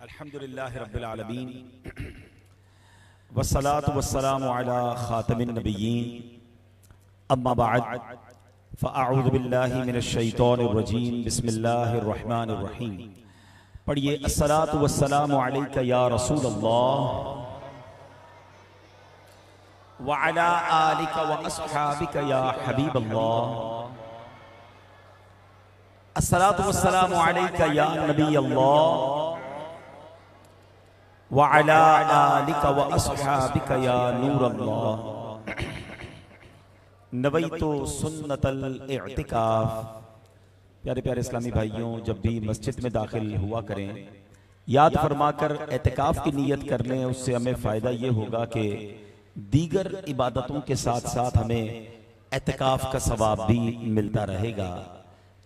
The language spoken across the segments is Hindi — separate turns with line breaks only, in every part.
अल्हम्दुलिल्लाहि रब्बिल आलमीन वस्सलातु वस्सलामु अला खातमिन नबिय्यीन अम्मा बअद फ़अऊज़ु बिल्लाहि मिनश शैतानिर रजीम बिस्मिल्लाहिर रहमानिर रहीम। पढ़िए अस्सलातु वस्सलामु अलैका या रसूलल्लाह व अला आलिका व अस्हाबिका या हबीबल्लाह। अस्सलातु वस्सलामु अलैका या नबीयल्लाह व अला आलिका व अस्हाबिका या नूरल्लाह। नवैतु सुन्नतल इअ्तिकाफ। प्यारे प्यारे इस्लामी भाइयों, जब भी मस्जिद में दाखिल हुआ करें याद फरमाकर एतिकाफ की नीयत कर लें। उससे हमें फ़ायदा ये होगा कि दीगर इबादतों के साथ साथ हमें एतिकाफ का सवाब भी मिलता रहेगा।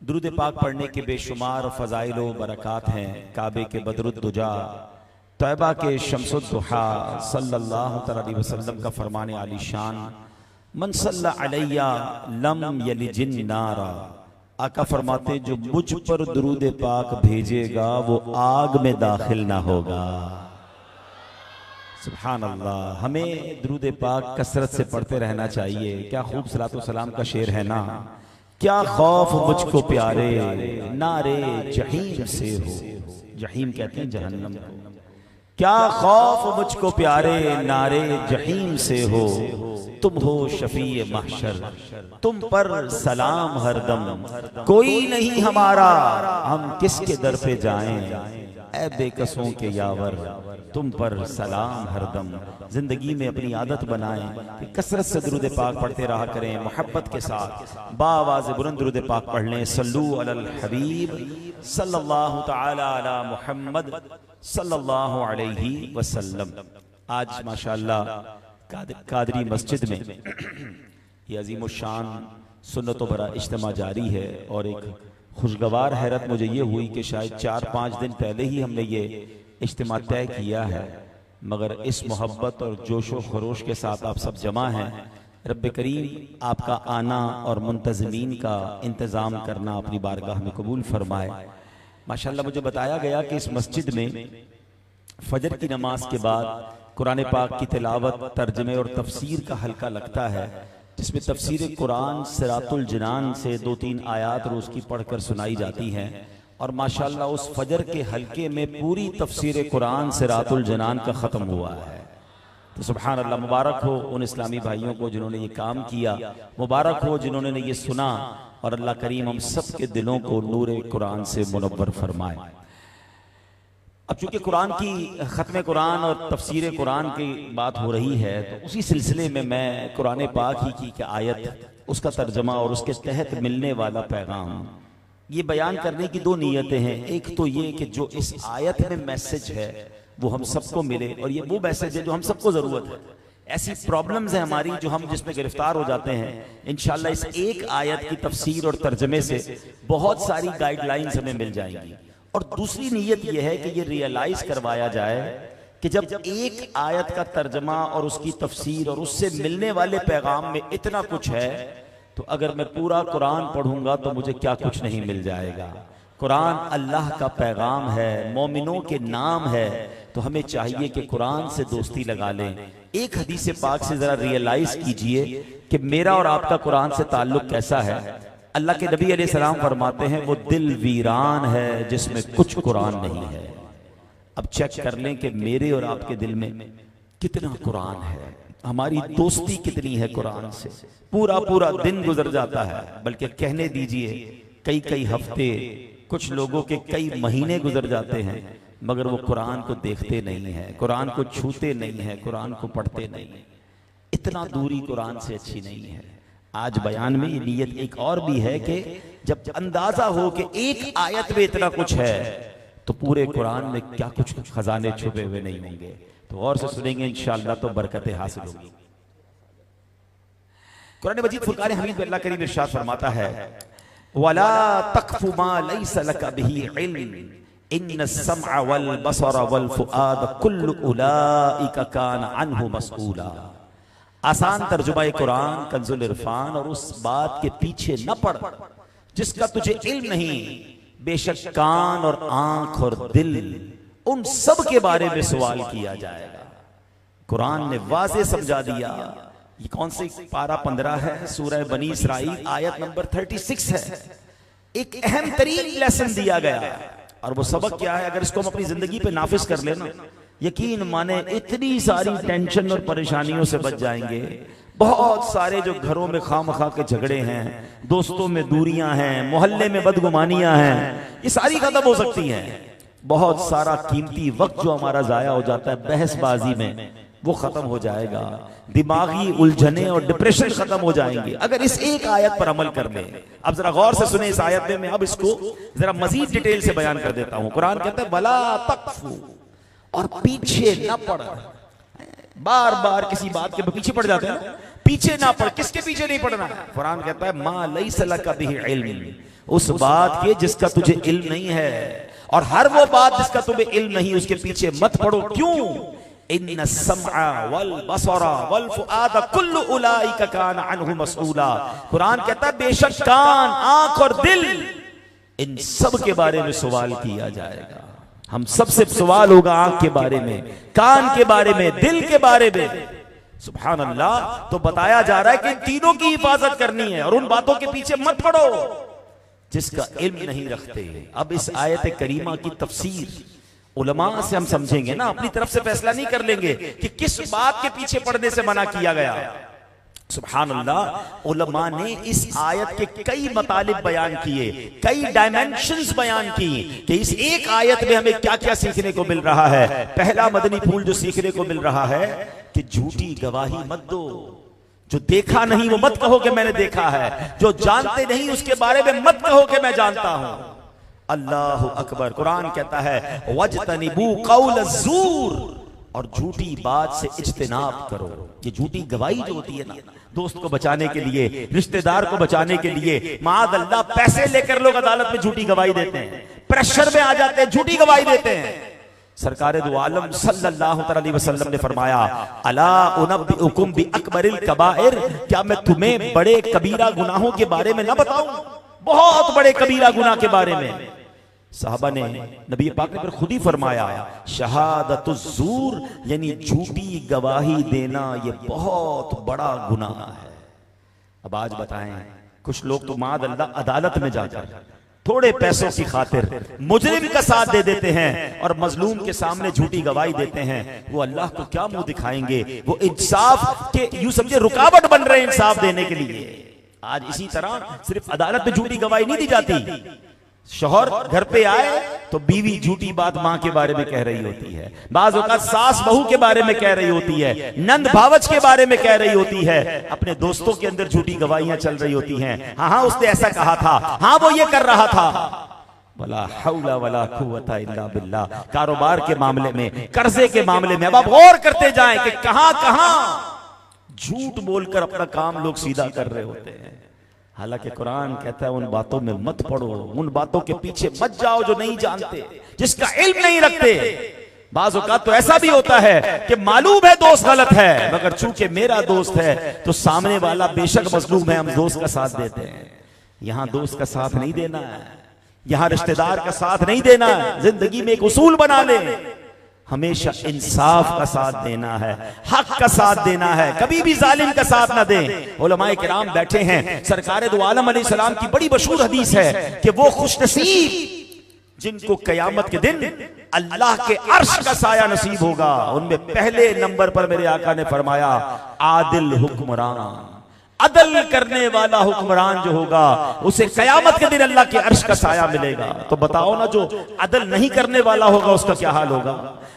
दुरूद पाक पढ़ने के बेशुमार फ़ज़ाइल व बरक़ात हैं। काबे के बदरुद्दुजा, तैबा के शम्सुद्दुहा सल्लल्लाहु अलैहि वसल्लम का फरमाने आली शान, मन सल्ला अलैया लम यलिजिन नारा। आका फरमाते जो मुझ पर दुरूद पाक भेजेगा वो आग में दाखिल ना होगा। सुभान अल्लाह। हमें दुरूद पाक कसरत से पढ़ते रहना चाहिए। क्या खूब सलातो सलाम का शेर है ना, क्या खौफ मुझको प्यारे नारे जहीम से हो। जहीम कहते हैं जहन्नम को। क्या खौफ मुझको प्यारे नारे जहीम से हो, तुम हो शफीए महशर, तुम पर सलाम हरदम, कोई नहीं हमारा हम किसके दर पे जाएं, ऐ बेकसों के यावर, तुम पर सलाम हरदम। जिंदगी में अपनी आदत बनाएं कि कसरत से दुरूद पाक पढ़ते रहा करें। मोहब्बत के साथ बाआवाज़ बुलंद दुरूद पाक पढ़ लें। सल्लू अलल हबीब सल्लल्लाहु तआला अला मुहम्मद सल्लल्लाहु अलैहि वसल्लम। आज माशाअल्लाह कादरी मस्जिद में ये अज़ीमुश्शान सुन्नतों भरा इज्तिमा जारी है और एक खुशगवार हैरत मुझे ये हुई कि शायद 4-5 दिन पहले ही हमने ये इज्तिमा तय किया है, मगर इस मोहब्बत और जोशो खरोश के साथ आप सब जमा हैं। रब्बे करीम आपका आना और मुंतज़मीन का इंतज़ाम करना अपनी बारगाह में कबूल फरमाए। माशाअल्लाह मुझे बताया गया कि इस मस्जिद में फजर की नमाज के बाद कुरान पाक की तिलावत, तर्जमे और तफसीर का हल्का लगता है, जिसमें तफसीर कुरान सिरातुल जिनान से 2-3 आयात रोज़ की पढ़कर सुनाई जाती हैं। और माशाअल्लाह उस फजर के हल्के में पूरी तफसीर कुरान सिरातुल जिनान का ख़त्म हुआ है। तो सुभान अल्लाह, मुबारक हो उन इस्लामी भाइयों को जिन्होंने ये काम किया, मुबारक हो जिन्होंने ये सुना, और अल्लाह करीम हम सब के दिलों को नूरे कुरान से मुनव्वर फरमाए। अब चूंकि कुरान की ख़त्म कुरान और तफसीर कुरान की बात हो रही है, तो उसी सिलसिले में मैं कुरान पाक ही की आयत, उसका तर्जमा और उसके तहत मिलने वाला पैगाम ये बयान करने की 2 नीयतें हैं। एक तो ये कि जो इस आयत में मैसेज है वो हम सबको मिले, और ये वो मैसेज है जो हम सबको ज़रूरत है। ऐसी प्रॉब्लम्स हैं हमारी जो हम जिसमें गिरफ्तार हो जाते हैं। इंशाअल्लाह इस एक आयत की तफसीर और तर्जमे से बहुत सारी गाइडलाइंस हमें मिल जाएंगी। और दूसरी नीयत यह है कि ये रियलाइज करवाया जाए कि जब एक आयत का तर्जमा और उसकी तफसीर और उससे मिलने वाले पैगाम में इतना कुछ है, तो अगर मैं पूरा कुरान पढ़ूंगा तो मुझे क्या कुछ नहीं मिल जाएगा। कुरान अल्लाह का पैगाम है, मोमिनों के नाम है, तो हमें चाहिए कि कुरान से दोस्ती लगा लें। एक हदीस पाक से जरा रियलाइज कीजिए कि मेरा और आपका कुरान से ताल्लुक कैसा है। अल्लाह के नबी अलैहिस्सलाम फरमाते हैं वो दिल वीरान है जिसमें कुछ कुरान नहीं है। अब चेक कर लें कि मेरे और आपके दिल में कितना कुरान है, हमारी दोस्ती कितनी है कुरान से। पूरा पूरा दिन गुजर जाता है, बल्कि कहने दीजिए कई कई हफ्ते, कुछ लोगों के कई महीने गुजर जाते हैं, मगर वो कुरान को देखते नहीं है, कुरान को छूते नहीं है, कुरान को पढ़ते नहीं है। इतना दूरी कुरान से अच्छी नहीं है। आज बयान में ये नीयत एक और भी है कि जब अंदाजा हो कि एक आयत में इतना कुछ है, तो पूरे कुरान में क्या कुछ खजाने छुपे हुए नहीं होंगे। तो और से सुनेंगे इंशाअल्लाह तो बरकतें हासिल होगी। कुरान मजीद फुरकान हमीद में अल्लाह करीम इरशाद फरमाता है, वला तक़फ़ु मा लैसा लका बिही इल्म इन्नस-समअ वल बसर वल फुआद कुल्लु उलाइका कान अन्हु मसऊला। आसान तर्जुमा कुरान कंजुल इरफान। और उस बात के पीछे न पड़ जिसका तुझे इल्म नहीं, बेशक कान और आंख और दिल उन सब के बारे में सवाल किया जाएगा। कुरान ने वाज़े समझा दिया। ये कौन से पारा 15 है, सूरह बनी इसराइल आयत नंबर 36 है। एक अहम तरीन लेसन दिया गया और वो सबक क्या है, अगर इसको हम अपनी जिंदगी पे नाफिज कर लेना, यकीन माने इतनी सारी टेंशन और परेशानियों से बच जाएंगे। बहुत सारे जो घरों में खामखा के झगड़े हैं, दोस्तों में दूरियां हैं, मोहल्ले में बदगुमानियां हैं, ये सारी खत्म हो सकती हैं। बहुत सारा कीमती वक्त जो हमारा जाया हो जाता है बहसबाजी में, वो खत्म हो जाएगा। दिमागी उलझने और डिप्रेशन खत्म हो जाएंगे अगर इस एक आयत पर अमल कर ले। अब जरा गौर से सुने इस आयत में, मैं अब इसको जरा मजीद डिटेल से बयान कर देता हूं। कुरान कहता है वला तकफू, और पीछे न पड़। बार बार किसी बात के पीछे पड़ जाते हैं, पीछे ना पड़। किसके पीछे नहीं पड़ना? कुरान कहता है मा लैसा लका बिही इल्म, उस बात के जिसका तुझे इल्म नहीं है, और हर वो बात जिसका तुम्हें इल्म नहीं उसके पीछे मत पड़ो। क्यों? इन्न सम्अ वल बसरा वल फुआदा कुल्लु उलाइका कान अन्हु मसऊला। कुरान कहता है बेशक कान, आंख और दिल, इन सब के बारे में सवाल किया जाएगा। हम सबसे सवाल होगा आंख के बारे में, कान के बारे में, दिल के बारे में। सुभान अल्लाह। तो बताया जा रहा है कि इन तीनों की हिफाजत करनी है और उन बातों के पीछे मत पड़ो जिसका इल्म नहीं रखते। अब इस आयत करीमा की तफसीर उलमा से हम समझेंगे ना, अपनी तरफ से फैसला नहीं कर लेंगे कि किस बात के पीछे पड़ने से मना किया गया। सुभान अल्लाह। उलमा ने इस आयत के कई मतालिब बयान किए, कई डायमेंशंस बयान की कि इस एक आयत में हमें क्या क्या सीखने को मिल रहा है। पहला मदनी फूल जो सीखने को मिल रहा है कि झूठी गवाही मत दो। जो देखा नहीं वो मत कहो कि मैंने देखा है, जो जानते नहीं उसके बारे में मत कहो कि मैं जानता हूं। अल्लाह अकबर। कुरान कहता है वजतनिबू कौल ज़ूर, और झूठी बात से इज्तिनाब करो। ये झूठी गवाही जो होती है ना, दोस्त को बचाने के लिए, रिश्तेदार को बचाने के लिए, माद अल्लाह पैसे लेकर लोग अदालत में झूठी गवाही देते हैं, प्रेशर में आ जाते हैं, झूठी गवाही देते हैं। सरकारे दो आलम सल्लल्लाहु अलैहि वसल्लम ने फरमाया अला उनब्बिउकुम बि अकबरिल कबाइर, क्या मैं तुम्हें बड़े कबीरा गुनाहों के बारे में ना बताऊं? बहुत बड़े कबीरा गुनाह के बारे में। साहबा ने, नबी पाक ने फिर खुद ही फरमाया शहादतुज़्ज़ूर, यानी झूठी गवाही देना ये बहुत बड़ा गुनाह है। अब आज बताएं, कुछ लोग तो माद अल्लाह अदालत में जाकर थोड़े पैसों की खातिर मुजरिम का साथ दे देते हैं और मजलूम के सामने झूठी गवाही देते हैं। वो अल्लाह को क्या मुंह दिखाएंगे? वो इंसाफ के यूं समझे रुकावट बन रहे हैं इंसाफ देने के लिए। आज इसी तरह सिर्फ अदालत में झूठी गवाही नहीं दी जाती। शौहर घर पे आए तो बीवी झूठी बात मां के बारे में कह रही होती है, बाज़ औक़ात सास बहू के बारे में कह रही होती है, नंद भावच के बारे में कह रही होती है, अपने दोस्तों के अंदर झूठी गवाहियां चल रही होती हैं। हाँ उसने ऐसा कहा था, हाँ वो ये कर रहा था। वला हौला वला कुव्वता इल्ला बिल्लाह। कारोबार के मामले में, कर्जे के मामले में अब आप गौर करते जाएं कि कहां कहां झूठ बोलकर अपना काम लोग सीधा कर रहे होते हैं। हालांकि कुरान कहता है उन बातों में मत पड़ो, उन बातों के पीछे मत जाओ जो नहीं जानते, जिसका इल्म नहीं रखते। बाज़ औक़ात तो ऐसा भी होता है कि मालूम है दोस्त गलत है, मगर चूंकि मेरा दोस्त है तो सामने वाला बेशक मजलूम है, हम दोस्त का साथ देते हैं। यहां दोस्त का साथ नहीं देना है, यहां रिश्तेदार का साथ नहीं देना है। जिंदगी में एक उसूल बना ले, हमेशा इंसाफ का साथ देना है, हक का साथ देना है, कभी भी जालिम का साथ ना दें। उलमाए किराम बैठे हैं, सरकारे दो आलम अलैहिस्सलाम की बड़ी मशहूर हदीस है कि वो खुशनसीब जिनको कयामत के दिन अल्लाह के अर्श का साया नसीब होगा, उनमें पहले नंबर पर मेरे आका ने फरमाया आदिल हुक्मरान। अदल करने वाला हुक्मरान जो होगा उसे कयामत के दिन अल्लाह के अर्श का साया मिलेगा। तो बताओ ना, जो अदल नहीं करने वाला होगा उसका क्या हाल होगा?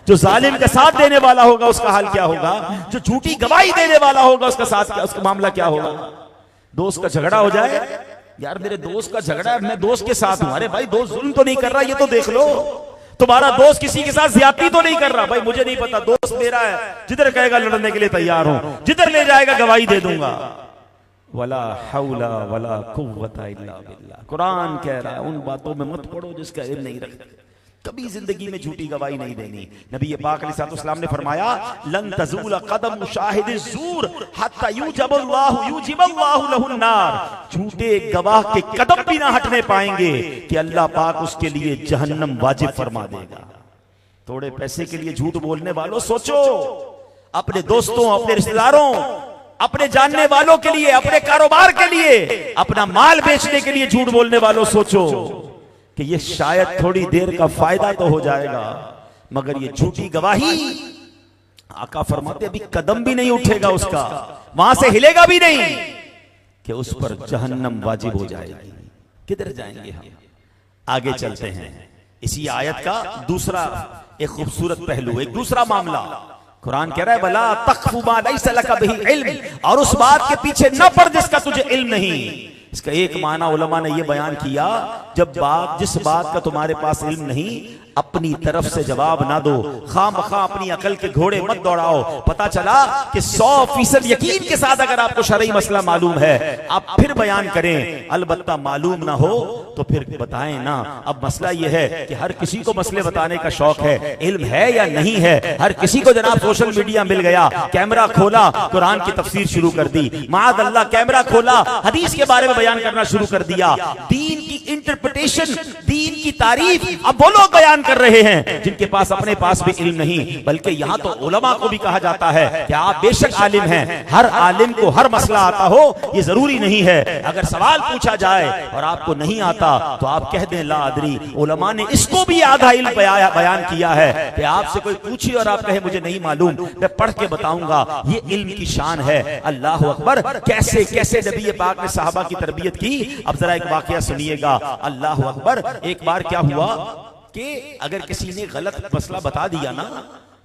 जो जालिम का साथ देने वाला होगा उसका हाल क्या होगा? जो झूठी गवाही देने वाला होगा उसका साथ क्या, उसका मामला क्या होगा? दोस्त का झगड़ा हो जाए, यार मेरे दोस्त का झगड़ा है, मैं दोस्त के साथ हूं। अरे भाई दोस्त जुल्म तो नहीं कर रहा, ये तो देख लो। तुम्हारा दोस्त किसी के साथ ज्यादती तो नहीं कर रहा। भाई मुझे नहीं पता, दोस्त मेरा है, जिधर कहेगा लड़ने के लिए तैयार हूं, जिधर ले जाएगा गवाही दे दूंगा। वला हौला वला कुव्वता इल्ला बिल्लाह। कुरान कह रहा है उन बातों में मत पड़ो जिसका इल्म नहीं रखते। कभी जिंदगी में झूठी गवाही नहीं देनी। नबी पाक अलैहिस्सलाम ने फरमाया लन तज़ूल क़दम शाहिद ज़ूर हत्ता युजिबल्लाहु लहुन नार। झूठे गवाह के कदम भी ना हटने पाएंगे कि अल्लाह पाक उसके लिए जहन्नम वाजिब फरमा देगा। थोड़े पैसे के लिए झूठ बोलने वालों सोचो, अपने दोस्तों, अपने रिश्तेदारों, अपने जानने वालों के लिए, अपने कारोबार के लिए, अपना माल बेचने के लिए झूठ बोलने वालों सोचो कि ये शायद थोड़ी देर का फायदा तो हो जाएगा, मगर ये झूठी गवाही, आका फरमाते अभी कदम भी नहीं उठेगा उसका, वहां से हिलेगा भी नहीं कि उस पर जहन्नम वाजिब हो जाएगी। किधर जाएंगे हम? आगे चलते हैं। इसी आयत का दूसरा एक खूबसूरत पहलू, एक दूसरा मामला, कुरान कह रहा है भला तख्फु मा लैसा लका बिही इल्म, और उस बात के पीछे न पड़ जिसका तुझे इल्म नहीं। इसका एक माना उलमा ने यह बयान किया, जब जिस बात का तुम्हारे पास इल्म नहीं, अपनी तरफ से जवाब ना दो, खामखा अपनी अकल के घोड़े मत दौड़ाओ। पता चला कि 100% यकीन के साथ अगर आपको शरई मसला मालूम है, आप फिर बयान करें, अलबत्ता मालूम ना हो तो फिर बताएं ना। अब मसला यह है कि हर किसी को मसले बताने का शौक है, इल्म है या नहीं है। हर किसी को जनाब सोशल मीडिया मिल गया, कैमरा खोला, कुरान की तफसीर शुरू कर दी, माद अल्लाह कैमरा खोला, हदीस के बारे में बयान करना शुरू कर दिया, दीन की इंटरप्रिटेशन, दीन की तारीफ अब वो लोग बयान कर रहे हैं जिनके पास अपने पास भी इल्म नहीं। बल्कि यहां तो उलमा को भी कहा जाता है कि आप बेशक आलिम हैं, हर आलिम को हर मसला आता हो ये जरूरी नहीं है। अगर सवाल पूछा जाए और आपको नहीं आता तो आप कह दें ला अदरी। उलमा ने इसको भी आधा इल्म बयान किया है कि आपसे कोई पूछे और आप कहे मुझे नहीं मालूम, मैं पढ़ के बताऊंगा, ये इल्म की शान है। अल्लाह अकबर, कैसे कैसे नबी पाक ने सहाबा की तरबियत की। अब जरा एक वाकया सुनिएगा। अल्लाह अकबर, एक बार क्या हुआ कि अगर किसी ने गलत मसला बता दिया ना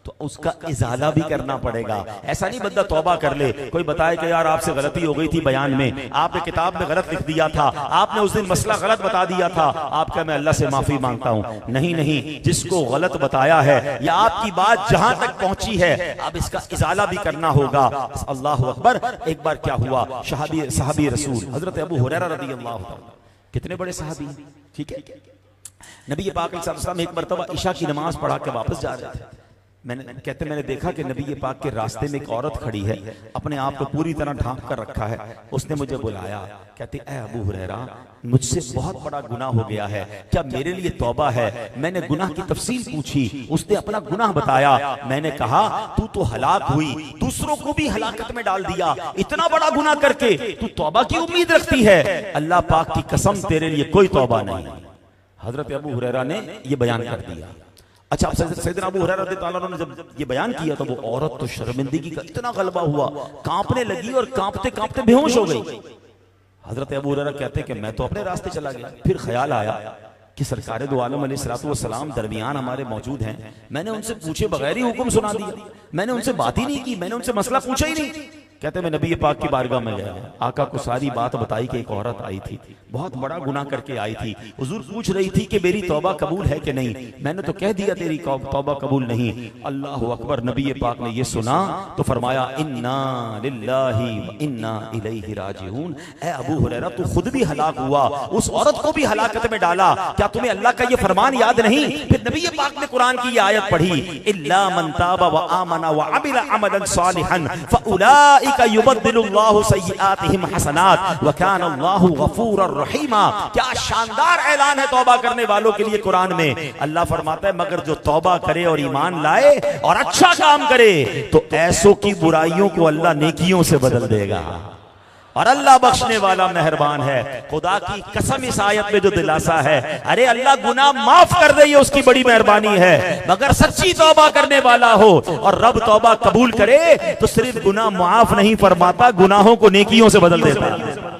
तो उसका इजाला भी करना पड़ेगा। ऐसा नहीं बंदा तौबा कर ले, कोई बताए कि यार आपसे गलती हो गई थी बयान में, आपने किताब में गलत लिख दिया था, आपने उस दिन मसला गलत बता दिया था, आपका मैं अल्लाह से माफी मांगता हूं। नहीं नहीं, जिसको गलत बताया है या आपकी बात जहां तक पहुंची है, अब इसका इजाला भी करना होगा। अल्लाह अकबर। एक बार क्या हुआ, सहाबी रसूल हजरत अबू हुरैरा रज़ियल्लाहु अन्हु, कितने बड़े सहाबी, ठीक है, नबी पाक सल्लल्लाहु अलैहि वसल्लम एक मरतबा इशा की नमाज पढ़ा के वापस जा रहे थे। मैंने देखा कि नबी पाक के रास्ते में एक औरत खड़ी है, अपने आप को पूरी तरह ढांक कर रखा है। उसने मुझे बुलाया, कहती ऐ अबू हुरैरा, मुझसे बहुत बड़ा गुनाह हो गया है, क्या मेरे लिए तौबा है? मैंने गुनाह की तफसील पूछी, उसने अपना गुनाह बताया। मैंने कहा तू तो हलाक हुई, दूसरों को भी हलाकत में डाल दिया, इतना बड़ा गुनाह करके तू तौबा की उम्मीद रखती है? अल्लाह पाक की कसम तेरे लिए कोई तौबा नहीं। हजरत अबू हुरैरा ने यह बयान कर दिया। अच्छा, सैयदना अबू हुरैरा रज़ियल्लाहु अन्हु ने जब ये बयान किया तो वो औरत तो शर्मिंदगी का इतना गलबा हुआ, कांपने लगी और कांपते कांपते बेहोश हो गई। हजरत अबू हुरैरा कहते कि मैं तो अपने रास्ते चला गया। फिर ख्याल आया कि सरकार दो आलम अलैहिस्सलातु वस्सलाम दरमियान हमारे मौजूद हैं, मैंने उनसे पूछे बगैर ही हुक्म सुना दिया, मैंने उनसे बात ही नहीं की, मैंने उनसे मसला पूछा ही नहीं। कहते मैं नबी पाक की बारगाह में गया, आका को सारी बात बताई कि एक औरत आई थी, बहुत बड़ा गुनाह करके आई थी, हुजूर पूछ रही थी कि मेरी तौबा कबूल है कि नहीं। मैंने तो कह दिया तेरी तौबा कबूल नहीं। अल्लाह अकबर। नबी पाक ने ये सुना तो फरमाया इन्ना लिल्लाहि व इन्ना इलैहि राजिऊन। ए अबू हुरैरा, तू खुद भी हलाक हुआ, उस औरत को भी हलाकत में डाला, क्या तुम्हें अल्लाह का ये फरमान याद नहीं? फिर नबी पाक ने कुरान की ये आयत पढ़ी, इल्ला मन ताबा व आमना व अमिला अमलन सालिहन फउलाइका युबद्दिलुल्लाहु सय्यिआतिहिम हसनात व काना अल्लाहु गफूरर रहीमा। क्या शानदार ऐलान है तौबा करने वालों के लिए कुरान में। अल्लाह फरमाता है मगर जो तौबा करे और ईमान लाए और अच्छा काम करे तो ऐसों की बुराइयों को अल्लाह नेकियों से बदल देगा, और अल्लाह बख्शने वाला मेहरबान है। खुदा की कसम, इस आयत में जो दिलासा है, अरे अल्लाह गुनाह माफ कर दे, ये उसकी बड़ी मेहरबानी है। मगर सच्ची तौबा करने वाला हो और रब तौबा कबूल करे तो सिर्फ गुनाह माफ नहीं फरमाता, गुनाहों को नेकियों से बदल देता है।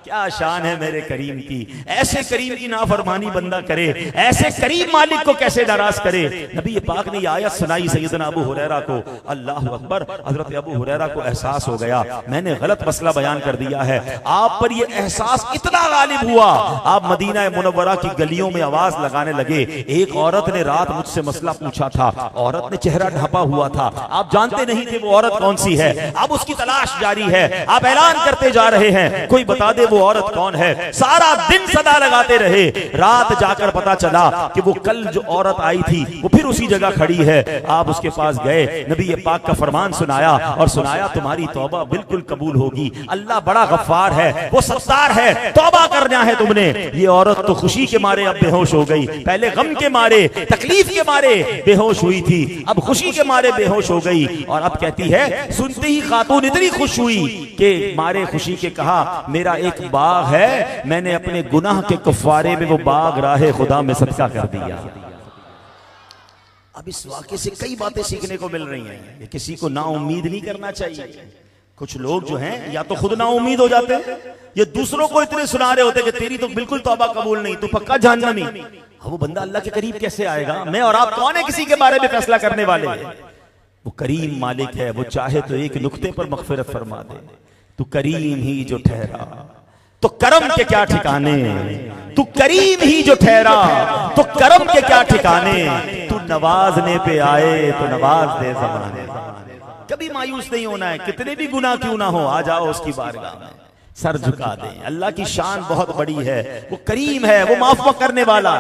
क्या शान है मेरे करीम की। ऐसे करीम की नाफरमानी बंदा करे, ऐसे करीम मालिक को कैसे नाराज करे। नबी पाक ने ये आयत सुनाई सैयदना अबू हुरैरा को। अल्लाह अकबर। हजरत अबू हुरैरा को एहसास हो गया मैंने गलत मसला बयान कर दिया है। आप पर ये एहसास इतना गालिब हुआ, आप मदीना मुनव्वरा की गलियों में आवाज लगाने लगे। एक औरत ने रात मुझसे मसला पूछा था, औरत ने चेहरा ढांपा हुआ था, आप जानते नहीं थे वो औरत कौन सी है, अब उसकी तलाश जारी है, आप ऐलान करते जा रहे हैं, कोई बता दे वो औरत कौन है। सारा दिन सदा लगाते रहे, रात जाकर पता चला कि वो कल जो औरत आई थी वो फिर उसी जगह खड़ी है। आप उसके पास गए, नबी पाक का फरमान सुनाया और सुनाया तुम्हारी तौबा बिल्कुल कबूल होगी, अल्लाह बड़ा गफ्फार है, वो सत्तार है, तौबा करना है तुमने। ये औरत तो खुशी के मारे अब बेहोश हो गई, पहले गम के मारे तकलीफ के मारे बेहोश हुई थी, अब खुशी के मारे बेहोश हो गई। और अब कहती है, सुनते ही खातून इतनी खुश हुई कि मारे खुशी के कहा मेरा एक बाग है, मैंने अपने गुनाह के कफारे में वो बाग राहे खुदा में सदका कर दिया। अब इस वाक़े से कई बातें सीखने को मिल रही हैं। किसी को ना उम्मीद नहीं करना चाहिए। कुछ लोग जो हैं या तो खुद ना उम्मीद हो जाते हैं, ये दूसरों को इतने सुना रहे होते कि तेरी तो बिल्कुल तौबा कबूल नहीं, तू पक्का जहन्नमी। वो बंदा अल्लाह के करीब कैसे आएगा? मैं और आप कौन है किसी के बारे में फैसला करने वाले? वो करीम मालिक है, वो चाहे तो एक नुक्ते पर मगफिरत फरमा दे। तू करीम ही जो ठहरा तो करम के क्या ठिकाने, तू करीम ही जो ठहरा तो करम के क्या ठिकाने, तू नवाजने पे आए तो नवाज दे ज़माने। कभी मायूस नहीं होना है, कितने भी गुनाह क्यों ना हो, आ जाओ उसकी बारगाह में, सर झुका दें। अल्लाह की शान बहुत बड़ी है, वो करीम है, वो माफ करने वाला।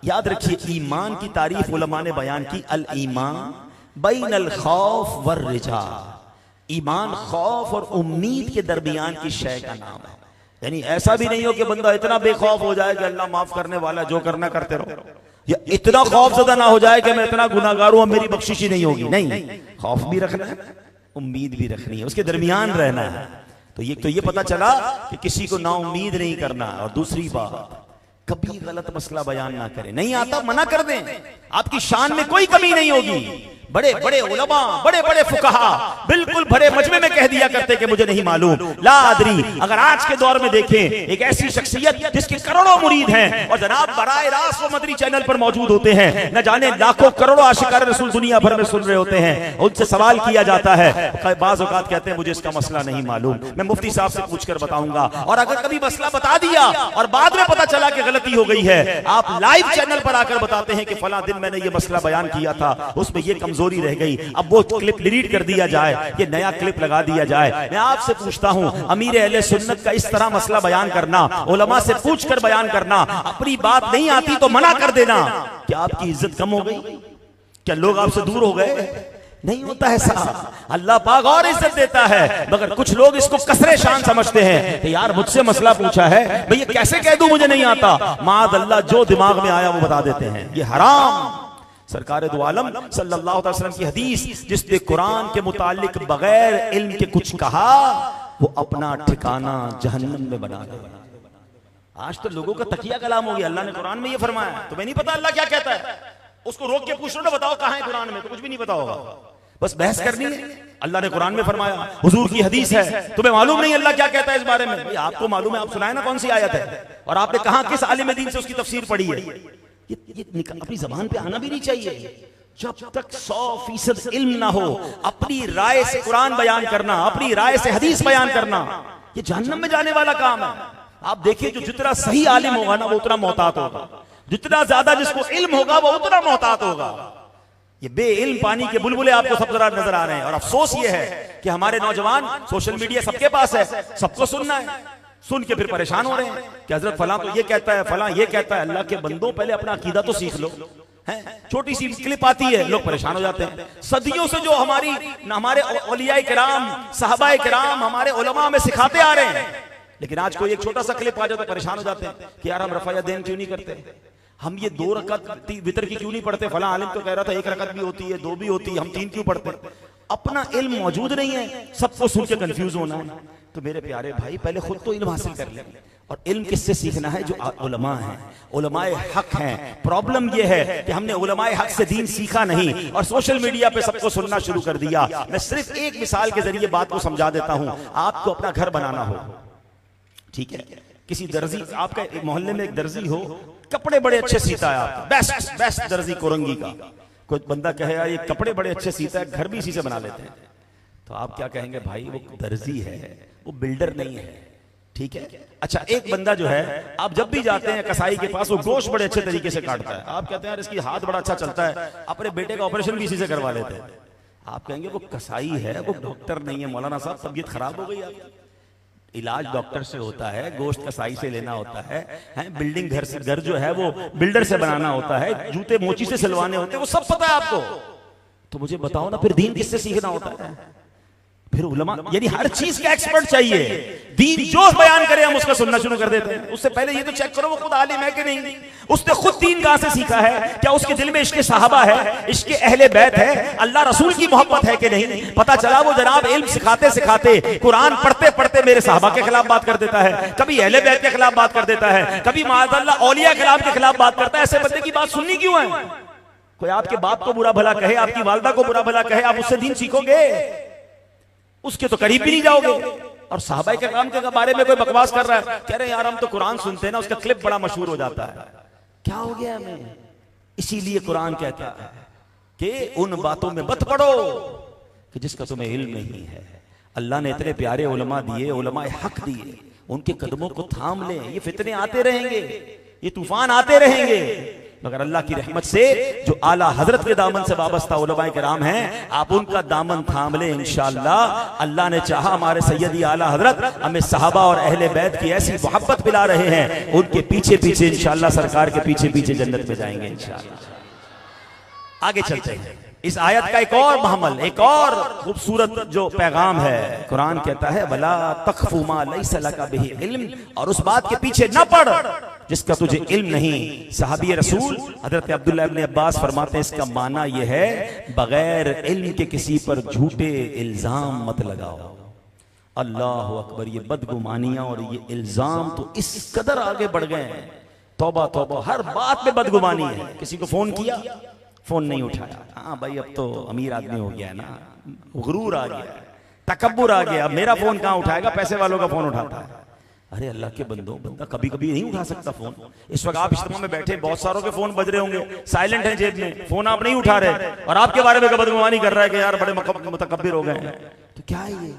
याद रखिए, ईमान की तारीफ उलमा ने बयान की, अल ईमान बैनल खौफ वर रिजा। ईमान खौफ और उम्मीद के दरमियान की शय का नाम है। यानी ऐसा भी नहीं हो कि बंदा इतना बेखौफ हो जाए कि अल्लाह माफ करने वाला, जो करना करते रहो, या इतना खौफ ज़दा ना हो जाए कि मैं इतना गुनाहगार हूं, मेरी बख्शिश ही नहीं होगी। नहीं, खौफ भी रखना है, उम्मीद भी रखनी है, उसके दरमियान रहना है। तो ये पता चला कि किसी को ना उम्मीद नहीं करना। और दूसरी बात, कभी गलत मसला बयान ना करें। नहीं आता मना कर दें, आपकी शान में कोई कमी नहीं होगी। बड़े बड़े उलमा, बड़े बड़े फुकहा बिल्कुल भरे मजमे में कह दिया करते कि मुझे नहीं मालूम, ला अदरी। अगर आज के दौर में देखें, एक ऐसी शख्सियत जिसके करोड़ों मुरीद हैं और जनाब बराए रास्त वो मदरी चैनल पर मौजूद होते हैं, न जाने लाखों करोड़ों आशिकार रसूल दुनिया भर में सुन रहे होते हैं, उनसे सवाल किया जाता है, बाज़ औक़ात कहते हैं मुझे इसका मसला नहीं मालूम, मैं मुफ्ती साहब से पूछकर बताऊंगा। और अगर कभी मसला बता दिया और बाद में पता चला कि गलती हो गई है, आप लाइव चैनल पर आकर बताते हैं कि फला दिन मैंने ये मसला बयान किया था, उसमें ये कमजोरी रह गई, अब वो क्लिप डिलीट कर दिया जाए, ये नया क्लिप लगा दिया जाए। मैं आपसे पूछता हूं, अमीर अहले सुन्नत का इस तरह मसला बयान करना, उलमा से पूछकर बयान करना, अपनी बात नहीं आती तो मना कर देना, क्या आपकी इज्जत कम हो गई? क्या लोग आपसे दूर हो गए? नहीं होता है साहब, अल्लाह पाक और इज्जत देता है, मगर कुछ लोग इसको कसरे शान समझते हैं कि यार मुझसे मसला पूछा है, भैया कैसे कह दूं मुझे नहीं आता। माद अल्लाह जो दिमाग में आया वो बता देते हैं, ये हराम। सरकार दो आलम सल्लल्लाहु अलैहि वसल्लम की हदीस, जिसने कुरान के मुतालिक बगैर इल्म के कुछ कहा, वो अपना ठिकाना जहन्नम में बना दे। आज तो लोगों का तकिया कलाम हो गया, अल्लाह ने कुरान में ये फरमाया, तुम्हें नहीं पता अल्लाह क्या कहता है, उसको रोक के पूछ लो ना, बताओ कहां है कुरान में, तो कुछ भी नहीं पता होगा, बस बहस करनी है। अल्लाह ने कुरान में फरमाया, हुजूर की हदीस है, तुम्हें मालूम नहीं अल्लाह क्या कहता है इस बारे में? आपको मालूम है, आप सुनाए ना कौन सी आयत है, और आपने कहा किस आलिम दीन से उसकी तफसीर पढ़ी है। ये अपनी जबान पे आना भी नहीं चाहिए। जब तक 100% इल्म ना हो, अपनी राय से कुरान बयान करना, अपनी राय से हदीस बयान करना, ये जहन्नम में जाने वाला काम है। आप देखिए, जो जितना सही आलिम होगा ना, वो उतना मोहतात होगा, जितना ज्यादा जिसको इल्म होगा वो उतना मोहतात होगा। ये बेइल्म पानी के बुलबुले आपको सब जरा नजर आ रहे हैं। और अफसोस ये है कि हमारे नौजवान, सोशल मीडिया सबके पास है, सबको सुनना है, सुन के फिर परेशान हो रहे हैं कि हजरत फलां तो ये कहता है, फलां ये कहता है। अल्लाह के बंदों, पहले अपना अकीदा तो सीख लो। छोटी सी क्लिप आती है, लोग परेशान हो जाते हैं। सदियों से जो हमारे औलियाए किराम, सहाबाए किराम, हमारे उलमा में सिखाते आ रहे हैं, लेकिन आज कोई एक छोटा सा क्लिप आ जाए तो परेशान हो जाते हैं कि यार हम रफ़ा देन क्यों नहीं करते, हम ये 2 रकअत वितर की क्यों नहीं पढ़ते, फला आलिम तो कह रहा था 1 रकअत भी होती है, 2 भी होती है, हम 3 क्यों पढ़ते। अपना इल्म मौजूद नहीं है, सबको सुन के कंफ्यूज होना है। तो मेरे प्यारे भाई, पहले खुद तो इल्म हासिल कर लें। और इल्म किससे सीखना है? जो उलमा हैं, उलमाए हक हैं। प्रॉब्लम यह है कि हमने उलमाए हक से दीन सीखा नहीं और सोशल मीडिया पे सबको सुनना शुरू कर दिया। मैं सिर्फ एक मिसाल के जरिए बात को समझा देता हूं। आपको अपना घर बनाना हो, ठीक है, किसी दर्जी, आपका मोहल्ले में एक दर्जी हो, कपड़े बड़े अच्छे सीता है, आपका बेस्ट दर्जी कोरंगी का। कोई बंदा कहे यार ये कपड़े बड़े अच्छे सीता है, घर भी इसी से बना लेते हैं, तो आप क्या कहेंगे? भाई वो दर्जी है, वो बिल्डर नहीं है, ठीक है। अच्छा, एक बंदा जो है, आप जब भी जाते हैं कसाई के पास, वो गोश्त बड़े अच्छे तरीके से काटता है, आप कहते हैं यार इसकी हाथ बड़ा अच्छा चलता है, अपने बेटे का ऑपरेशन भी इसी से करवा लेते हैं। आप कहेंगे वो कसाई है, वो डॉक्टर नहीं है। मौलाना साहब तबीयत खराब हो गई आपकी, इलाज डॉक्टर से होता है, गोश्त कसाई से लेना होता है, बिल्डिंग घर से, घर जो है वो बिल्डर से बनाना होता है, जूते मोची से सिलवाने होते हैं, वो सब पता है आपको। तो मुझे बताओ ना फिर दीन किससे सीखना होता है? फिर उलमा, यानी हर चीज का एक्सपर्ट चाहिए। दीन जो बयान करे हम उसका सुनना शुरू कर देते हैं। उससे पहले ये तो चेक करो वो खुद आलिम है कि नहीं, उसने खुद दीन कहां से सीखा है, क्या उसके दिल में इश्क़ सहाबा है, इश्क़ अहले बैत है, अल्लाह रसूल की मोहब्बत है कि नहीं। पता चला वो जनाब इल्म सिखाते सिखाते कुरान पढ़ते पढ़ते मेरे साहबा के खिलाफ बात कर देता है, कभी अहले बैत के खिलाफ बात कर देता है, कभी माअज़ल्लाह औलिया के खिलाफ बात करता है। ऐसे बंदे की बात सुननी क्यों है? कोई आपके बाप को बुरा भला कहे, आपकी वालदा को बुरा भला कहे, आप उससे दीन सीखोगे? उसके तो करीब भी नहीं जाओगे। और साहबा के काम के बारे में कोई बकवास कर रहा है, कह रहे हैं यार हम तो कुरान सुनते हैं ना, उसका क्लिप बड़ा मशहूर हो जाता है। क्या हो गया हमें? इसीलिए कुरान कहता है कि उन बातों में मत पढ़ो कि जिसका तुम्हें इल्म नहीं है। अल्लाह ने इतने प्यारे उलमा दिए, उलमा हक दिए, उनके कदमों को थाम लें। ये फितने आते रहेंगे, ये तूफान आते रहेंगे, मगर अल्लाह की रहमत से जो आला हजरत के दामन से वाबस्ता उलमाए किराम हैं, आप उनका दामन थाम लें इंशाअल्लाह। अल्लाह ने चाहा हमारे सैयदी आला हजरत हमें सहाबा और अहले बैत की ऐसी मोहब्बत पिला रहे हैं, उनके पीछे पीछे इंशाअल्लाह, सरकार के पीछे पीछे जन्नत में जाएंगे इंशाअल्लाह। आगे चलते हैं। इस आयत का एक और महमल, एक और खूबसूरत जो पैगाम है, कुरान कहता है वला तख्फु मा लैसा लका बिही इल्म, और उस बात के पीछे न पड़ जिसका तुझे इल्म नहीं। सहाबी रसूल हजरत अब्दुल्लाह इब्न अब्बास फरमाते हैं इसका माना यह है बगैर इल्म के किसी पर झूठे इल्जाम मत लगाओ। अल्लाह अकबर, ये बदगुमानियां और ये इल्जाम तो इस कदर आगे बढ़ गए हैं, तौबा तौबा, हर बात में बदगुमानी है। किसी को फोन किया, फोन नहीं उठाया, हाँ भाई अब तो अमीर आदमी हो गया है ना, गुरूर आ गया, तकब्बुर आ गया, मेरा फोन कहां उठाएगा, पैसे वालों का फोन उठाता है। अरे अल्लाह के बंदो, बंदा कभी कभी नहीं उठा सकता फोन। इस वक्त आप इज्तिमा में बैठे, बहुत सारों के फोन बज रहे होंगे, साइलेंट है जेब में, फोन आप नहीं उठा रहे, और आपके बारे में बदगुमानी कर रहा है कि यार बड़े मुतकब्बिर हो गए हैं। तो क्या है ये?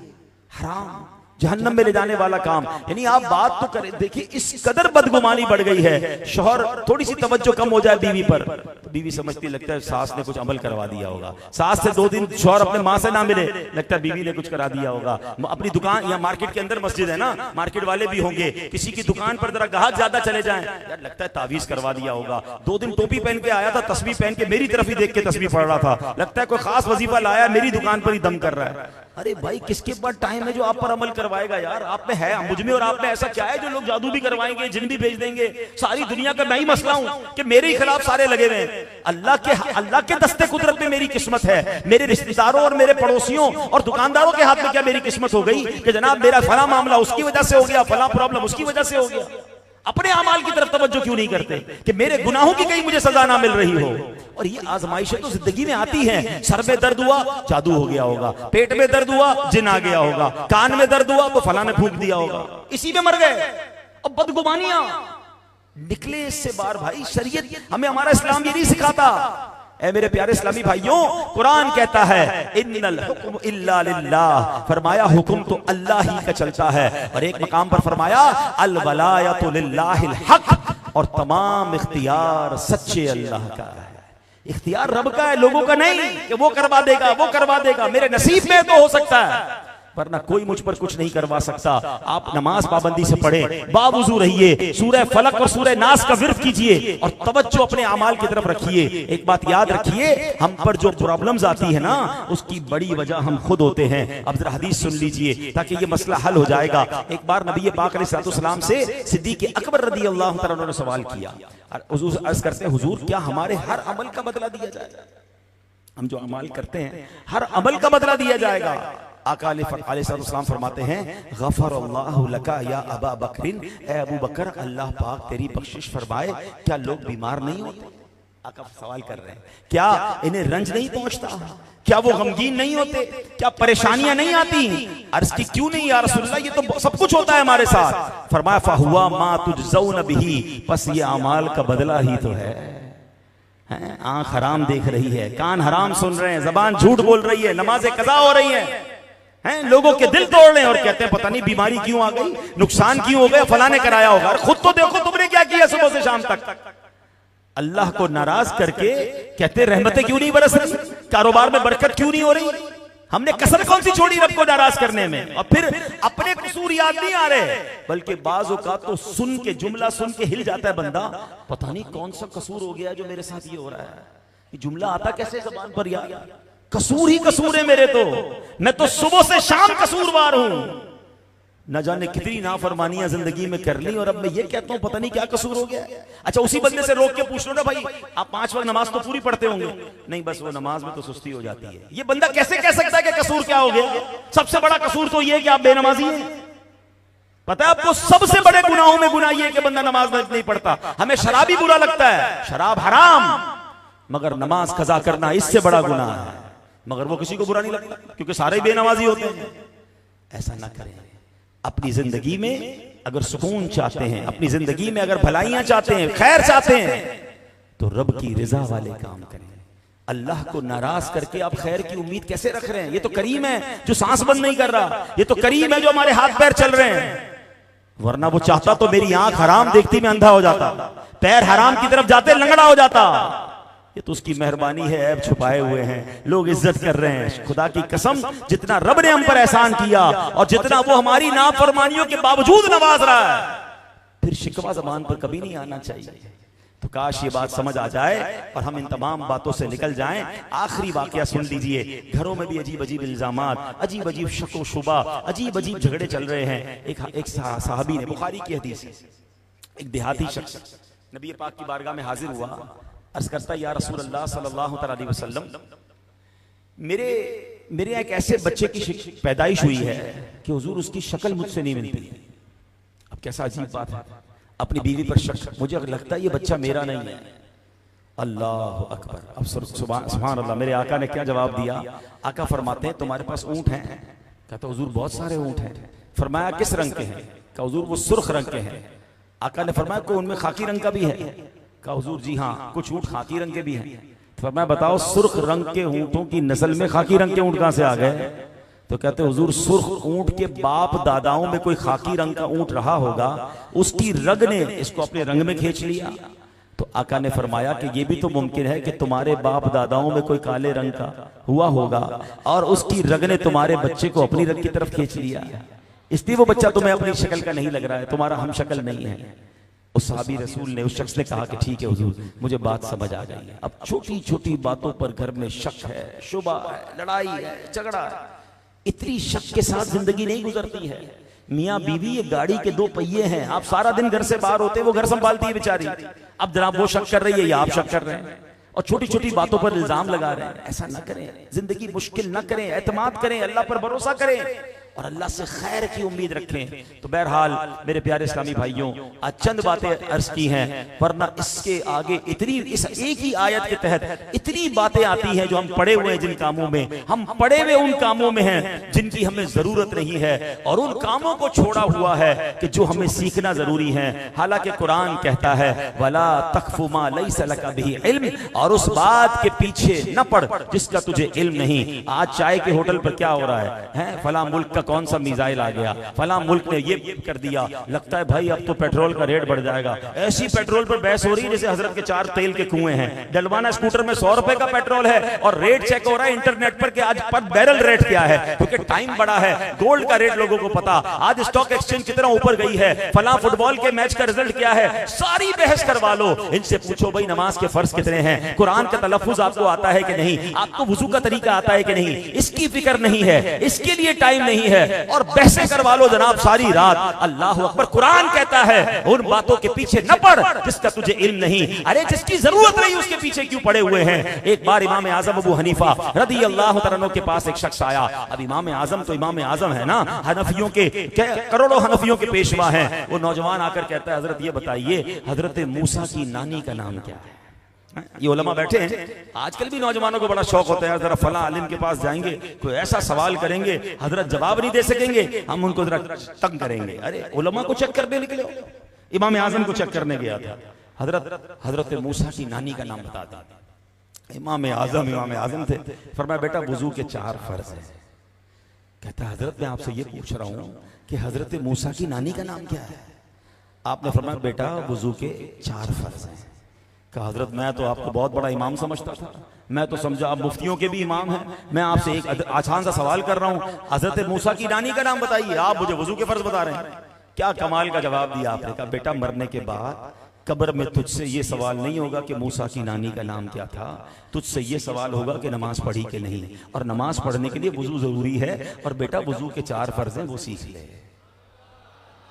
हराम, जहन्नम में ले जाने वाला काम। यानी आप बात तो करें, देखिए इस कदर बदगुमानी बढ़ गई है। शौहर थोड़ी सी तवज्जो कम हो जाए बीवी पर तो बीवी समझती, लगता है सास ने कुछ अमल करवा दिया होगा। सास से 2 दिन शौहर अपने माँ से ना मिले, लगता है बीवी ने कुछ करा दिया होगा। अपनी दुकान या मार्केट के अंदर मस्जिद है ना, मार्केट वाले भी होंगे, किसी की दुकान पर जरा ग्राहक ज्यादा चले जाएं, यार लगता है तावीज करवा दिया होगा। 2 दिन टोपी पहन के आया था, तस्बीह पहन के मेरी तरफ ही देख के तस्बीह पढ़ रहा था, लगता है कोई खास वजीफा लाया, मेरी दुकान पर ही दम कर रहा है। अरे भाई किसके पास टाइम है जो आप पर अमल करवाएगा? यार आप में है, मुझ में और आप में ऐसा क्या है जो लोग जादू भी करवाएंगे, जिन भी भेज देंगे? सारी दुनिया का मैं ही मसला हूं कि मेरे ही खिलाफ सारे लगे हुए हैं। अल्लाह के दस्ते कुदरत में मेरी किस्मत है। मेरे रिश्तेदारों और मेरे पड़ोसियों और दुकानदारों के हाथ में क्या मेरी किस्मत हो गई कि जनाब मेरा फला मामला उसकी वजह से हो गया, फला प्रॉब्लम उसकी वजह से हो गया। अपने अमाल की तरफ तवज्जो क्यों नहीं करते कि मेरे गुनाहों की कहीं मुझे सजा ना मिल रही हो? और ये आजमाइशें तो जिंदगी में आती हैं। सर में दर्द हुआ, जादू हो गया होगा, पेट में दर्द हुआ, जिन आ गया होगा, कान में दर्द हुआ तो फला ने फूंक दिया होगा, इसी में मर गए। और बदगुमानियां निकले इससे बार। भाई शरीयत हमें, हमारा इस्लाम ये नहीं सिखाता। ऐ मेरे प्यारे इस्लामी भाइयों, कुरान कहता है इन्नल हुक्म इल्ला लिल्लाह, फरमाया हुक्म तो अल्लाह ही का चलता है। और एक मकाम पर फरमाया अल वलायतु लिल्लाहिल हक, और तमाम इख्तियार सच्चे अल्लाह का है। इख्तियार रब का है, लोगों का नहीं कि वो करवा देगा, वो करवा देगा। मेरे नसीब में तो हो सकता है, वरना कोई मुझ पर कुछ नहीं करवा सकता। आप नमाज पाबंदी से पढ़ें, बावुजू रहिए, सूरह फलक और सूरह नास का विर्द कीजिए और तवज्जो अपने अमाल की तरफ रखिए। एक बात याद रखिए, हम पर जो प्रॉब्लम्स आती है ना, उसकी बड़ी वजह हम खुद होते हैं। अब जरा हदीस सुन लीजिए ताकि ये मसला हल हो जाएगा। एक बार नबी पाक अलैहिस्सलाम से सिद्दीक़ अकबर रज़ियल्लाहु तआला अन्हु ने सवाल किया, हुजूर अर्ज करते हैं, हुजूर क्या हमारे हर अमल का बदला दिया जाएगा? हम जो अमाल करते हैं हर अमल का बदला दिया जाएगा? आका अलैहिस्सलाम फरमाते हैं गफरल्लाहु लका या अबा बकरिन, ए अबू बकर अल्लाह पाक तेरी बख्शिश फरमाए, क्या लोग बीमार नहीं होते? आका सवाल कर रहे हैं, क्या इन्हें रंज नहीं पहुंचता? क्या वो गमगीन नहीं होते? क्या परेशानियां नहीं आती? अर्ज की क्यों नहीं या रसूलल्लाह, ये तो सब कुछ होता है हमारे साथ। फरमाया फहुआ मा तुजज़ौन बिही, बस ये अमाल का बदला ही तो है। आंख हराम देख रही है, कान हराम सुन रहे हैं, जबान झूठ बोल रही है, नमाजें कज़ा हो रही हैं, लोगों के दिल तोड़ रहे हैं और कहते हैं पता नहीं बीमारी क्यों आ गई, नुकसान क्यों हो गया, फला ने कराया होगा। खुद तो देखो तुमने क्या किया सुबह से शाम तक। अल्लाह को नाराज करके कहते रहमतें क्यों नहीं बरस रही, कारोबार में बरकत क्यों नहीं हो रही? हमने कसर कौन सी छोड़ी रब को नाराज करने में? और फिर अपने कसूर याद नहीं आ रहे, बल्कि बाजों का तो सुन के, जुमला सुन के हिल जाता है बंदा, पता नहीं कौन सा कसूर हो गया जो मेरे साथ ये हो रहा है। ये जुमला आता कैसे जबान पर यार? कसूर ही कसूर है मेरे तो, मैं तो सुबह से शाम कसूरवार हूं। न जाने कितनी नाफरमानियां जिंदगी में कर ली और अब मैं ये कहता हूं पता नहीं क्या कसूर हो गया। अच्छा, उसी बंदे से रोक के पूछ लो ना, भाई आप 5 वक्त नमाज तो पूरी पढ़ते होंगे? नहीं, बस वो नमाज में तो सुस्ती हो जाती है। ये बंदा कैसे कह सकता है कि कसूर क्या हो गया? सबसे बड़ा कसूर तो ये कि आप बेनमाजी हैं। पता है आपको, सबसे बड़े गुनाहों में गुनाह ये कि बंदा नमाज नहीं पढ़ता। हमें शराबी बुरा लगता है, शराब हराम, मगर नमाज कजा करना इससे बड़ा गुनाह है। मगर वो किसी को बुरा नहीं लगता क्योंकि सारे बेनमाजी होते हैं। ऐसा ना करें। अपनी जिंदगी में अगर सुकून चाहते हैं, अपनी जिंदगी में अगर भलाइयां चाहते हैं, खैर चाहते हैं, तो रब की रिजा वाले काम करें। अल्लाह को नाराज करके आप खैर की उम्मीद कैसे रख रहे हैं? ये तो करीम है जो सांस बंद नहीं कर रहा, ये तो करीम है जो हमारे हाथ पैर चल रहे हैं। वरना वो चाहता तो मेरी आंख हराम देखती में अंधा हो जाता, पैर हराम की तरफ जाते लंगड़ा हो जाता। ये तो उसकी मेहरबानी है, ऐब छुपाए हुए हैं, लोग इज्जत कर रहे हैं। खुदा की कसम, जितना रब ने हम पर एहसान किया और जितना वो हमारी नाफरमानियों के बावजूद नवाज रहा है, फिर शिकवा जबान पर कभी नहीं आना चाहिए। तो काश ये बात समझ आ जाए और हम इन तमाम बातों से निकल जाएं। आखिरी वाकया सुन लीजिए। घरों में भी अजीब अजीब इल्जामात, अजीब अजीब शक व शुबा, अजीब अजीब झगड़े चल रहे हैं। एक साहबी ने, बुखारी की हदीस है, एक देहाती शख्स नबी पाक की बारगाह में हाजिर हुआ। अर्ज करता, या रसूल अल्लाह सल्लल्लाहु अलैहि वसल्लम, मेरे एक ऐसे बच्चे की पैदाइश हुई है कि हुजूर उसकी शक्ल मुझसे नहीं मिलती। अब कैसा अजीब बात है, अपनी बीवी पर शक, मुझे लगता है ये बच्चा मेरा नहीं है। अल्लाह अकबर। अब सुभान अल्लाह, मेरे आका ने क्या जवाब दिया? आका फरमाते हैं, तुम्हारे पास ऊंट हैं? कहता हुजूर बहुत सारे ऊंट हैं। फरमाया किस रंग के हैं? कहा हुजूर वो सुर्ख रंग के हैं। आका ने फरमाया कोई उनमें खाकी रंग का भी है? कहा हुजूर जी हाँ, कुछ ऊंट खाकी रंग के भी हैं। फरमाया बताओ सुर्ख रंग के ऊंटों की नस्ल में खाकी रंग के ऊंट कहां से आ गए? तो कहते हुजूर सुर्ख ऊंट के बाप दादाओं में कोई खाकी रंग का ऊंट रहा होगा, उसकी रग ने इसको अपने रंग में खींच लिया। तो आका ने फरमाया कि यह भी तो मुमकिन है कि तुम्हारे बाप दादाओं में कोई काले रंग का हुआ होगा और उसकी रग ने तुम्हारे बच्चे को अपनी रग की तरफ खींच लिया, इसलिए वो बच्चा तुम्हें अपनी शक्ल का नहीं लग रहा है, तुम्हारा हम शक्ल नहीं है। उस सहाबी रसूल ने, उस शख्स ने कहा कि ठीक है हुजूर, मुझे बात समझ आ गई है। अब छोटी छोटी बातों पर घर में शक है, शुबा है, लड़ाई है, झगड़ा है, इतनी शक के साथ जिंदगी नहीं गुजरती है। मियाँ बीवी ये गाड़ी के 2 पहिए हैं, आप सारा दिन घर से बाहर होते, वो घर संभालती है बेचारी। अब जनाब वो शक कर रही है या आप शक कर रहे हैं और छोटी छोटी बातों पर इल्जाम लगा रहे हैं। ऐसा ना करें, जिंदगी मुश्किल ना करें, एतमाद करें, अल्लाह पर भरोसा करें और अल्लाह से खैर की उम्मीद रखें। तो बहरहाल मेरे प्यारे इस्लामी भाइयों, आज चंद बातें अर्ज की हैं, वरना इसके आगे इतनी, इस एक ही आयत के तहत इतनी बातें आती हैं जो हम पड़े हुए हैं, जिन कामों में हम पड़े हुए उन कामों में हैं जिनकी हमें जरूरत नहीं है और उन कामों को छोड़ा हुआ है कि जो हमें सीखना जरूरी है। हालांकि कुरान कहता है वला तख्फु मा लैसा लका बिही इल्म, और उस बात के पीछे न पड़ जिसका तुझे इल्म नहीं। आज चाय के होटल पर क्या हो रहा है? फला मुल्क कौन सा मिसाइल आ गया, फला मुल्क ने ये कर दिया, लगता है भाई अब तो पेट्रोल का रेट बढ़ जाएगा। ऐसी पेट्रोल पर बहस हो रही है जैसे हजरत के 4 तेल के कुएं हैं। डलवाना स्कूटर में 100 रुपए का पेट्रोल है और रेट चेक हो रहा है इंटरनेट पर कि आज पर बैरल रेट क्या है, क्योंकि टाइम बड़ा है। गोल्ड का रेट लोगों को पता, आज स्टॉक एक्सचेंज कितना ऊपर गई है, फला फुटबॉल के मैच का रिजल्ट क्या है, सारी बहस करवा लो। इनसे पूछो भाई नमाज के फर्ज कितने हैं, कुरान का तलफ्फुज आपको आता है कि नहीं, आपको वुजू का तरीका आता है कि नहीं, इसकी फिक्र नहीं है, इसके लिए टाइम नहीं है और बहसें करवा लो जनाब सारी रात। अल्लाह अकबर। कुरान कहता है उन बातों के पीछे न पड़ जिसका तुझे इल्म नहीं। अरे जिसकी जरूरत नहीं उसके पीछे क्यों पड़े हुए हैं? एक बार इमाम आजम अबू हनीफा रदी अल्लाह तआला अन्हु के पास एक शख्स आया। अब इमाम आजम तो इमाम आजम है ना, हनफियों के करोड़ों हनफियों के पेशवा हैं। वो नौजवान आकर कहता है हजरत ये बताइए हजरत मूसा की नानी का नाम क्या है? ये उलमा बैठे हैं, आजकल भी नौजवानों को बड़ा शौक होता है जरा फला आलिम के पास जाएंगे, कोई ऐसा सवाल करेंगे हजरत जवाब नहीं दे सकेंगे, हम उनको जरा तंग करेंगे। अरे उलमा को चेक करने निकले, इमाम आजम को चेक करने गया था। हजरत मूसा की नानी का नाम बता दिया। इमाम आजम थे। फरमाया बेटा वुजू के 4 फर्ज हैं। कहता हजरत मैं आपसे ये पूछ रहा हूँ कि हजरत मूसा की नानी का नाम क्या है? आपने फरमाया बेटा वुजू के 4 फर्ज हैं। कहा हजरत मैं तो आपको बहुत बड़ा इमाम समझता था, मैं तो समझा आप मुफ्तियों के भी इमाम हैं, मैं आपसे एक आसान सा सवाल कर रहा हूं, हजरत मूसा की नानी का नाम बताइए, आप मुझे वजू के फर्ज बता रहे हैं। क्या कमाल का जवाब दिया आपने। कहा बेटा मरने के बाद कब्र में तुझसे ये सवाल नहीं होगा कि मूसा की नानी का नाम क्या था, तुझसे ये सवाल होगा कि नमाज पढ़ी कि नहीं, और नमाज पढ़ने के लिए वजू जरूरी है, और बेटा वजू के 4 फर्ज हैं वो सीख ले।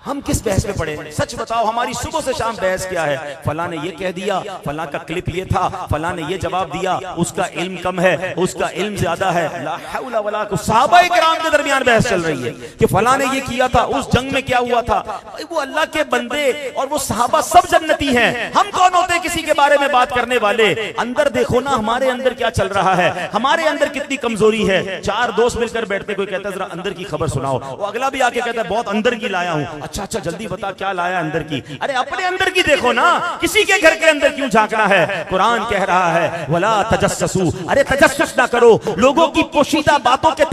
हम किस बहस में पड़े? सच बताओ, हमारी सुबह से शाम बहस क्या है? फला ने ये कह दिया, फला का क्लिप ये था, फला ने ये जवाब दिया, उसका इल्म कम है, उसका इल्म ज्यादा है। ला हौला वला कुव्वता। सहाबाए किराम के दरमियान बहस चल रही है कि फला ने ये किया था, उस जंग में क्या हुआ था। वो अल्लाह के बंदे और वो सहाबा सब जन्नती हैं, हम कौन होते किसी के बारे में बात करने वाले। अंदर देखो ना हमारे अंदर क्या चल रहा है, हमारे अंदर कितनी कमजोरी है। 4 दोस्त मिलकर बैठते, कोई कहता है जरा अंदर की खबर सुनाओ, वो अगला भी आके कहता है बहुत अंदर की लाया हूं। अच्छा अच्छा जल्दी बता क्या लाया अंदर की। अरे अपने अंदर की देखो ना, किसी के घर के अंदर क्यों झांकना है। कुरान कह रहा है वला तजस्ससू, अरे तजस्सुस ना करो, लोगों की पोशीदा बातों के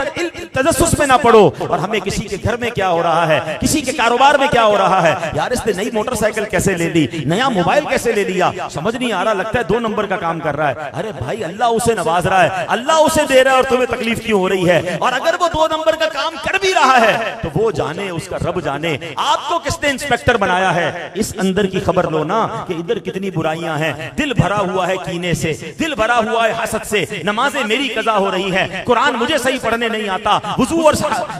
तजस्सुस में ना पड़ो। और हमें किसी के घर में क्या हो रहा है, किसी के कारोबार में क्या हो रहा है, यार इसने नई मोटरसाइकिल कैसे ले ली, नया मोबाइल कैसे ले लिया, समझ नहीं आ रहा, लगता है 2 नंबर का काम कर रहा है। अरे भाई अल्लाह उसे नवाज रहा है, अल्लाह उसे दे रहा है, और तुम्हें तकलीफ क्यों हो रही है। और अगर वो 2 नंबर का काम कर भी रहा है तो वो जाने, उसका रब जाने। आपको किसने इंस्पेक्टर बनाया है? इस अंदर की खबर लो ना कि इधर कितनी बुराइयां हैं। दिल भरा हुआ है कीने से, दिल भरा हुआ है हसद से, नमाजें मेरी कज़ा हो रही है, कुरान मुझे सही पढ़ने नहीं आता, वुजू और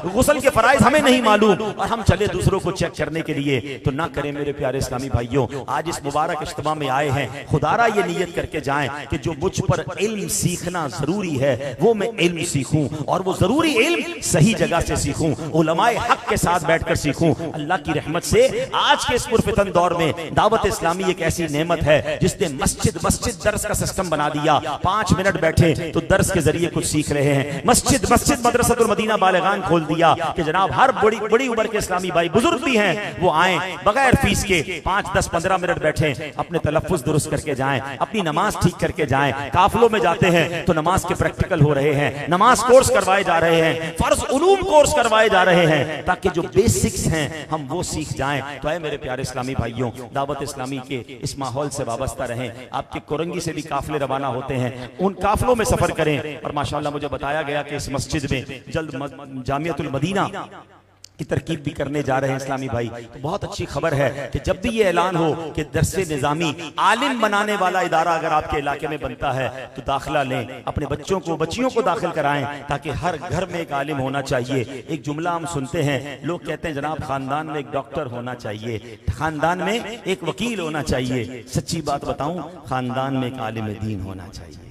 गुस्ल के फराइज हमें नहीं मालूम, और हम चले दूसरों को चेक करने के लिए। तो ना करें मेरे प्यारे इस्लामी भाइयों, आज इस मुबारक इज्तिमा में आए हैं, खुदारा ये नियत करके जाएं कि जो मुझ पर इल्म सीखना जरूरी है वो मैं इल्म सीखूं, और वो जरूरी इल्म सही जगह से सीखूं, उलमाए हक के साथ बैठकर सीखूं। अल्लाह की रहमत से आज के इस पुरफितन दौर में दावत इस्लामी एक ऐसी नेमत है जिसने मस्जिद मस्जिद दर्स का सिस्टम बना दिया। 5 मिनट बैठे तो दर्स के जरिए कुछ सीख रहे हैं। मस्जिद मस्जिद मदरसतुल मदीना बालिगान खोल दिया कि जनाब हर बड़ी बड़ी उम्र के इस्लामी भाई बुजुर्ग भी हैं, वो आए बगैर फीस के 5, 10, 15 मिनट बैठे, अपने तलफ्फुज दुरुस्त करके जाएं, अपनी नमाज ठीक करके जाएं। काफिलों में जाते हैं तो नमाज के प्रैक्टिकल हो रहे हैं, नमाज कोर्स करवाए जा रहे हैं, फर्ज उलूम कोर्स करवाए जा रहे हैं, ताकि जो बेसिक्स हैं हम वो सीख जाएं। तो है मेरे प्यारे इस्लामी भाइयों, दावत इस्लामी के इस माहौल से वाबस्ता रहें। आपके कोरंगी से भी काफिले रवाना होते हैं, उन काफिलों में सफर करें। और माशाअल्लाह मुझे बताया गया कि इस मस्जिद में जल्द जामियतुल मदीना की तरकीब भी करने जा रहे हैं इस्लामी भाई। तो बहुत अच्छी खबर है कि जब भी ये ऐलान हो कि दरसे निजामी आलिम बनाने वाला इदारा अगर आपके इलाके में बनता है तो दाखिला लें, अपने बच्चों को बच्चियों को दाखिल कराएं, ताकि हर घर में एक आलिम होना चाहिए। एक जुमला हम सुनते हैं, लोग कहते हैं जनाब खानदान में एक डॉक्टर होना चाहिए, खानदान में एक वकील होना चाहिए। सच्ची बात बताऊं, खानदान में एक आलिम दीन होना चाहिए,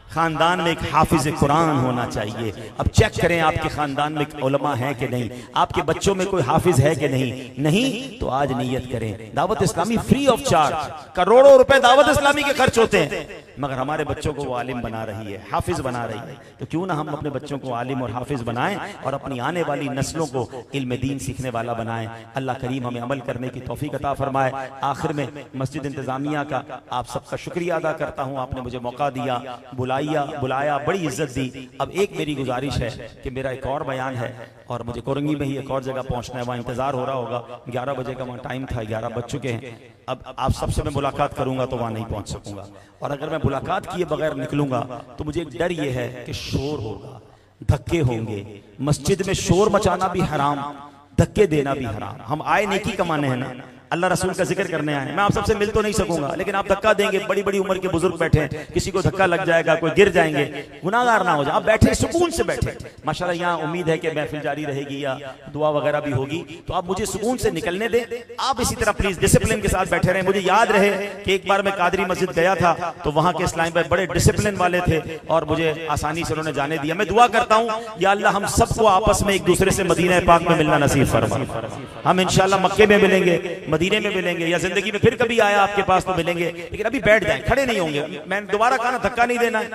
खानदान में एक हाफिज कुरान होना चाहिए। अब चेक करें आपके खानदान में उलमा है कि नहीं, आपके बच्चों में कोई हाफिज है कि नहीं तो आज नियत करें। Dawat Islami free of charge, करोड़ों रुपए दावत इस्लामी के खर्च होते हैं, मगर हमारे बच्चों को वो आलिम बना रही है, हाफिज बना रही है। तो क्यों ना हम अपने बच्चों को आलिम और हाफिज बनाएं और अपनी आने वाली नस्लों को इल्म दीन सीखने वाला बनाएं। अल्लाह करीम हमें अमल करने की तौफीक अता फरमाए। आखिर में मस्जिद इंतजामिया का आप सबका शुक्रिया अदा करता हूँ, आपने मुझे मौका दिया, बुलाया, बड़ी इज्जत दी। अब एक मेरी गुजारिश है कि मेरा एक और बयान है और मुझे कोरंगी में ही एक और जगह पहुंचना है, वहाँ इंतजार हो रहा होगा, 11 बजे का वहाँ टाइम था, 11 बज चुके हैं। अब आप सबसे मैं मुलाकात करूंगा तो वहाँ नहीं पहुंच सकूंगा, और अगर मैं मुलाकात किए बगैर निकलूंगा तो मुझे एक डर ये है कि शोर होगा, धक्के होंगे। मस्जिद में शोर मचाना भी हराम, धक्के देना भी हराम। हम आए नेकी कमाने हैं ना, अल्लाह रसूल का जिक्र करने आए। मैं आप सबसे मिल तो नहीं सकूंगा, लेकिन आप धक्का देंगे, बड़ी बड़ी उम्र के बुजुर्ग बैठे हैं, किसी को धक्का लग जाएगा, कोई गिर जाएंगे, गुनाहगार ना हो जाए। आप बैठे सुकून से बैठे। माशाल्लाह यहाँ उम्मीद है कि महफिल जारी रहेगी या दुआ वगैरह भी होगी, तो आप मुझे सुकून से निकलने दें। आप इसी तरह प्लीज डिसिप्लिन के साथ बैठे रहें। मुझे याद रहे कि एक बार मैं कादरी मस्जिद गया था तो वहाँ के इस्लामी भाई बड़े डिसिप्लिन वाले थे और मुझे आसानी से उन्होंने जाने दिया। मैं दुआ करता हूँ या अल्लाह हम सबको आपस में एक दूसरे से मदीना पाक में मिलना नसीब फरमा। हम इंशाल्लाह मक्के में मिलेंगे, मदीने में मिलेंगे, या जिंदगी में फिर कभी आया आपके पास तो मिलेंगे, लेकिन अभी बैठ जाएं, खड़े नहीं होंगे। मैंने दोबारा कहा ना, धक्का नहीं देना है।